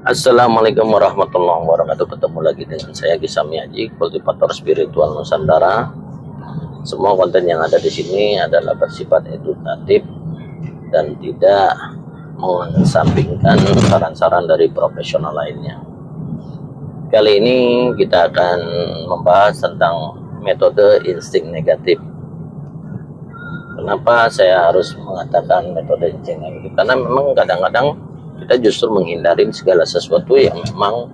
Assalamualaikum warahmatullahi wabarakatuh. Ketemu lagi dengan saya Gisami Haji, kultivator spiritual Nusantara. Semua konten yang ada di sini adalah bersifat edukatif dan tidak mengesampingkan saran-saran dari profesional lainnya. Kali ini kita akan membahas tentang metode insting negatif. Kenapa saya harus mengatakan metode insting negatif? Karena memang kadang-kadang kita justru menghindari segala sesuatu yang memang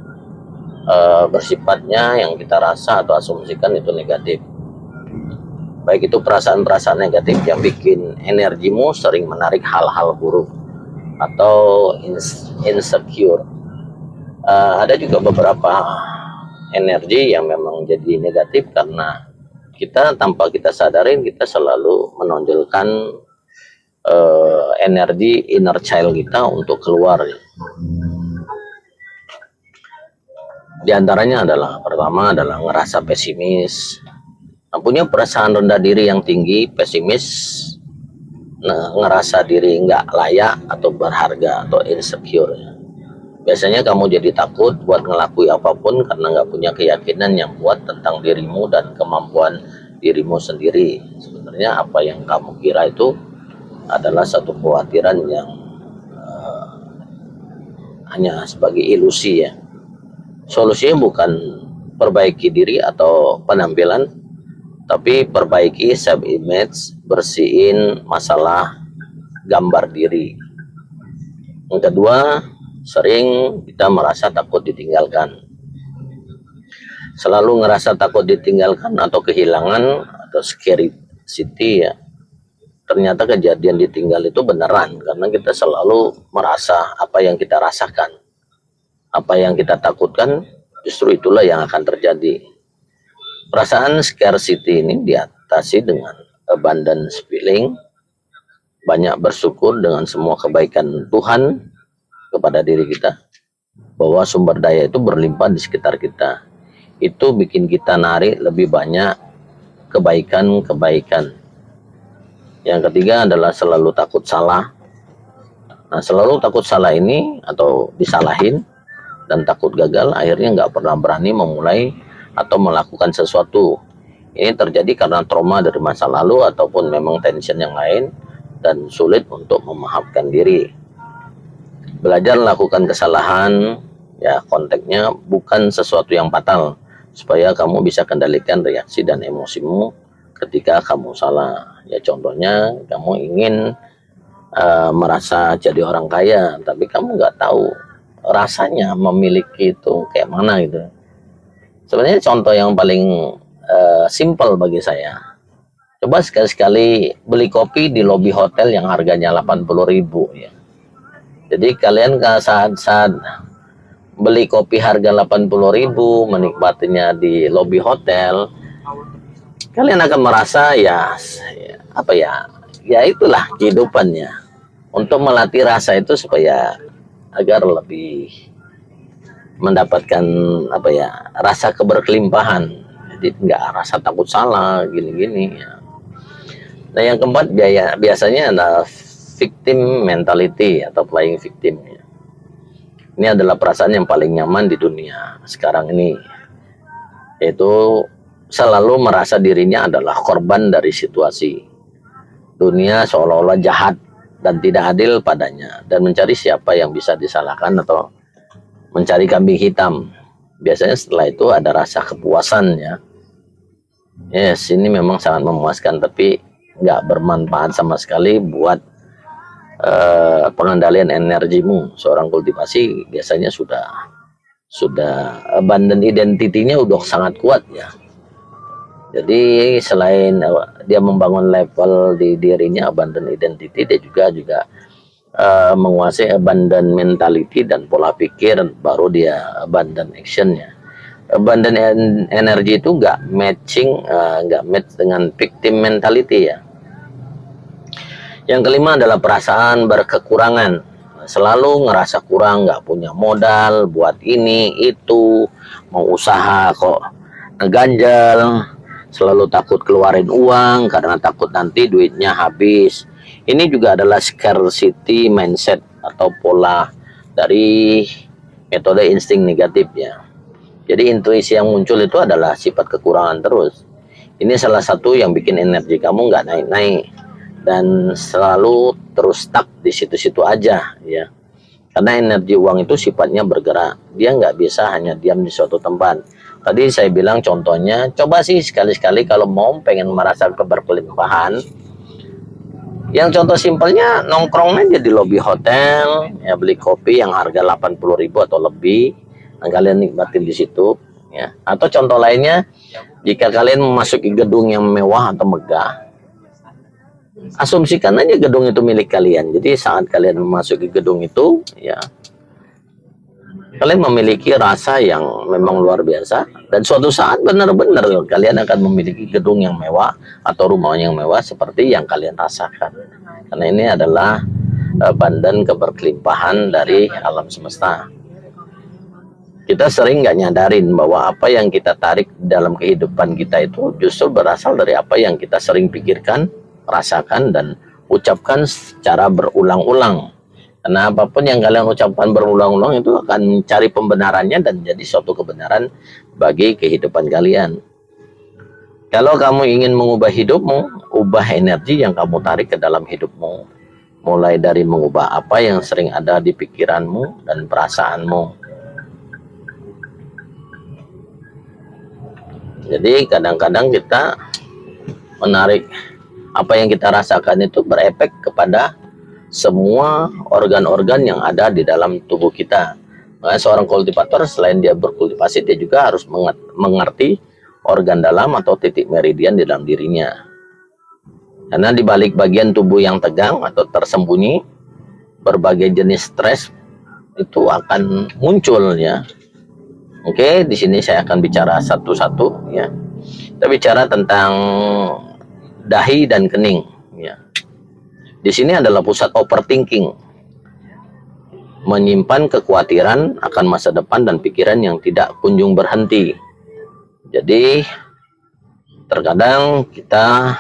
bersifatnya yang kita rasa atau asumsikan itu negatif. Baik itu perasaan-perasaan negatif yang bikin energimu sering menarik hal-hal buruk atau insecure. Ada juga beberapa energi yang memang jadi negatif karena kita tanpa kita sadarin kita selalu menonjolkan energi inner child kita untuk keluar. Di antaranya adalah pertama adalah ngerasa pesimis, punya perasaan rendah diri yang tinggi, pesimis, ngerasa diri nggak layak atau berharga atau insecure. Biasanya kamu jadi takut buat ngelakui apapun karena nggak punya keyakinan yang kuat tentang dirimu dan kemampuan dirimu sendiri. Sebenarnya apa yang kamu kira itu adalah satu kekhawatiran yang hanya sebagai ilusi ya. Solusinya bukan perbaiki diri atau penampilan, tapi perbaiki self image, bersihin masalah gambar diri. Yang kedua, sering kita merasa takut ditinggalkan. Selalu ngerasa takut ditinggalkan atau kehilangan atau scarcity ya. Ternyata kejadian ditinggal itu beneran karena kita selalu merasa apa yang kita rasakan, apa yang kita takutkan, justru itulah yang akan terjadi. Perasaan scarcity ini diatasi dengan abundance feeling, banyak bersyukur dengan semua kebaikan Tuhan kepada diri kita, bahwa sumber daya itu berlimpah di sekitar kita. Itu bikin kita narik lebih banyak kebaikan-kebaikan. Yang ketiga adalah selalu takut salah. Nah, selalu takut salah ini atau disalahin dan takut gagal, akhirnya nggak pernah berani memulai atau melakukan sesuatu. Ini terjadi karena trauma dari masa lalu ataupun memang tension yang lain dan sulit untuk memaafkan diri. Belajar melakukan kesalahan, ya konteksnya bukan sesuatu yang fatal, supaya kamu bisa kendalikan reaksi dan emosimu ketika kamu salah. Ya contohnya kamu ingin merasa jadi orang kaya, tapi kamu nggak tahu rasanya memiliki itu kayak mana gitu. Sebenarnya contoh yang paling simple bagi saya, coba sekali-sekali beli kopi di lobi hotel yang harganya 80.000 ya. Jadi kalian saat beli kopi harga 80.000 menikmatinya di lobi hotel, kalian akan merasa ya apa ya, ya itulah kehidupannya. Untuk melatih rasa itu supaya agar lebih mendapatkan apa ya, rasa keberkelimpahan, jadi nggak rasa takut salah gini-gini ya. Nah yang keempat biasanya adalah victim mentality atau playing victim ya. Ini adalah perasaan yang paling nyaman di dunia sekarang ini, yaitu selalu merasa dirinya adalah korban dari situasi dunia seolah-olah jahat dan tidak adil padanya, dan mencari siapa yang bisa disalahkan atau mencari kambing hitam. Biasanya setelah itu ada rasa kepuasan ya. Yes, ini memang sangat memuaskan, tapi nggak bermanfaat sama sekali buat pengendalian energimu. Seorang kultivasi biasanya sudah abundant identity-nya udah sangat kuat ya. Jadi selain dia membangun level di dirinya abundant identity, dia juga menguasai abundant mentality dan pola pikir, baru dia abundant actionnya. Abundant energy itu nggak match dengan victim mentality ya. Yang kelima adalah perasaan berkekurangan, selalu ngerasa kurang, nggak punya modal buat ini itu, mau usaha kok ngeganjel, selalu takut keluarin uang karena takut nanti duitnya habis. Ini juga adalah scarcity mindset atau pola dari metode insting negatif ya. Jadi intuisi yang muncul itu adalah sifat kekurangan terus. Ini salah satu yang bikin energi kamu nggak naik-naik dan selalu terus stuck di situ-situ aja ya. Karena energi uang itu sifatnya bergerak, dia nggak bisa hanya diam di suatu tempat. Tadi saya bilang contohnya, coba sih sekali-sekali kalau mau pengen merasa keberkelimpahan, yang contoh simpelnya nongkrong aja di lobi hotel, ya beli kopi yang harga 80.000 atau lebih, dan kalian nikmatin di situ, ya. Atau contoh lainnya, jika kalian memasuki gedung yang mewah atau megah, asumsikan aja gedung itu milik kalian. Jadi saat kalian memasuki gedung itu, ya kalian memiliki rasa yang memang luar biasa, dan suatu saat benar-benar kalian akan memiliki gedung yang mewah atau rumah yang mewah seperti yang kalian rasakan. Karena ini adalah pandan keberkelimpahan dari alam semesta. Kita sering nggak nyadarin bahwa apa yang kita tarik dalam kehidupan kita itu justru berasal dari apa yang kita sering pikirkan, rasakan, dan ucapkan secara berulang-ulang. Karena apapun yang kalian ucapkan berulang-ulang itu akan mencari pembenarannya dan jadi suatu kebenaran bagi kehidupan kalian. Kalau kamu ingin mengubah hidupmu, ubah energi yang kamu tarik ke dalam hidupmu. Mulai dari mengubah apa yang sering ada di pikiranmu dan perasaanmu. Jadi kadang-kadang kita menarik apa yang kita rasakan itu berefek kepada semua organ-organ yang ada di dalam tubuh kita. Nah, seorang kultivator selain dia berkultivasi, dia juga harus mengerti organ dalam atau titik meridian di dalam dirinya. Karena di balik bagian tubuh yang tegang atau tersembunyi, berbagai jenis stres itu akan muncul ya. Oke, di sini saya akan bicara satu-satu ya. Kita bicara tentang dahi dan kening ya. Di sini adalah pusat overthinking, menyimpan kekhawatiran akan masa depan dan pikiran yang tidak kunjung berhenti. Jadi terkadang kita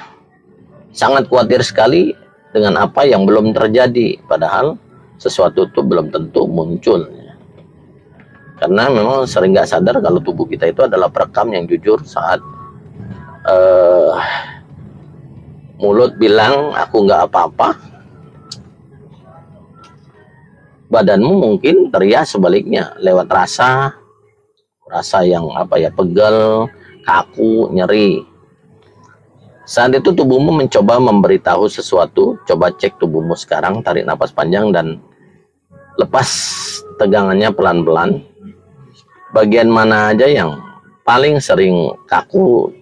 sangat khawatir sekali dengan apa yang belum terjadi, padahal sesuatu itu belum tentu muncul. Karena memang sering nggak sadar kalau tubuh kita itu adalah perekam yang jujur saat mulut bilang aku nggak apa-apa, badanmu mungkin teriak sebaliknya lewat rasa yang pegel, kaku, nyeri. Saat itu tubuhmu mencoba memberitahu sesuatu. Coba cek tubuhmu sekarang, tarik napas panjang dan lepas tegangannya pelan-pelan. Bagian mana aja yang paling sering kaku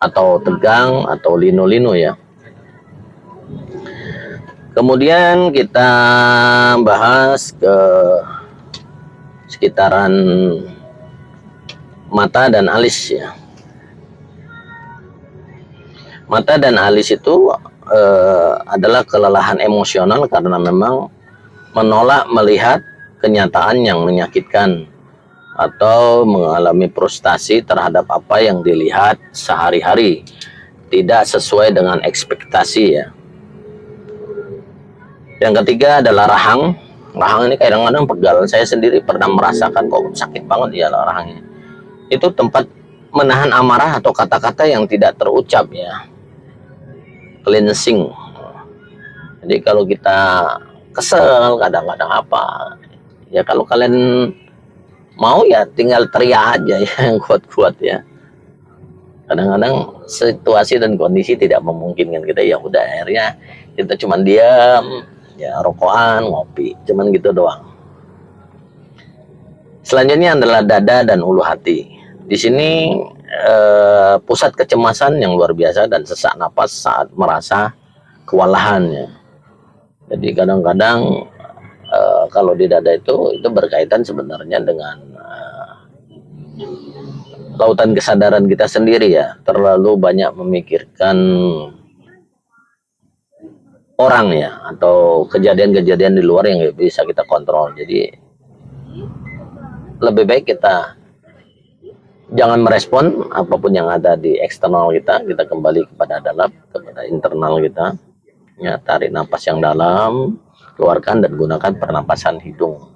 atau tegang atau linu-linu ya. Kemudian kita bahas ke sekitaran mata dan alis ya. Mata dan alis itu adalah kelelahan emosional karena memang menolak melihat kenyataan yang menyakitkan atau mengalami frustasi terhadap apa yang dilihat sehari-hari, tidak sesuai dengan ekspektasi ya. Yang ketiga adalah rahang. Rahang ini kadang-kadang pegal. Saya sendiri pernah merasakan kok sakit banget ya rahangnya. Itu tempat menahan amarah atau kata-kata yang tidak terucap ya. Cleansing. Jadi kalau kita kesel kadang-kadang apa ya, kalau kalian mau ya tinggal teriak aja ya yang kuat-kuat ya. Kadang-kadang situasi dan kondisi tidak memungkinkan kita, ya udah akhirnya kita cuman diam ya, rokokan, ngopi, cuman gitu doang. Selanjutnya adalah dada dan ulu hati. Di sini pusat kecemasan yang luar biasa dan sesak napas saat merasa kewalahan ya. Jadi kadang-kadang kalau di dada itu berkaitan sebenarnya dengan lautan kesadaran kita sendiri ya. Terlalu banyak memikirkan orang ya, atau kejadian-kejadian di luar yang bisa kita kontrol. Jadi lebih baik kita jangan merespon apapun yang ada di eksternal kita. Kita kembali kepada dalam, kepada internal kita ya. Tarik napas yang dalam, keluarkan dan gunakan pernapasan hidung.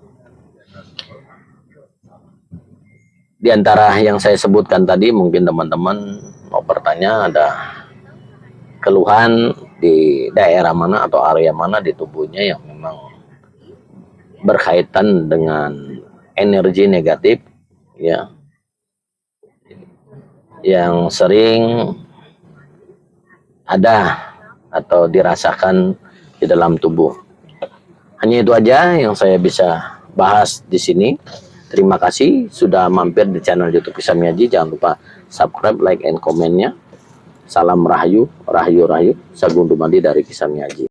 Di antara yang saya sebutkan tadi, mungkin teman-teman mau bertanya ada keluhan di daerah mana atau area mana di tubuhnya yang memang berkaitan dengan energi negatif, ya, yang sering ada atau dirasakan di dalam tubuh. Hanya itu aja yang saya bisa bahas di sini. Terima kasih sudah mampir di channel YouTube Kisah Miyaji. Jangan lupa subscribe, like, and komennya. Salam Rahayu, Rahayu, Rahayu. Sagung Dumadi dari Kisah Miyaji.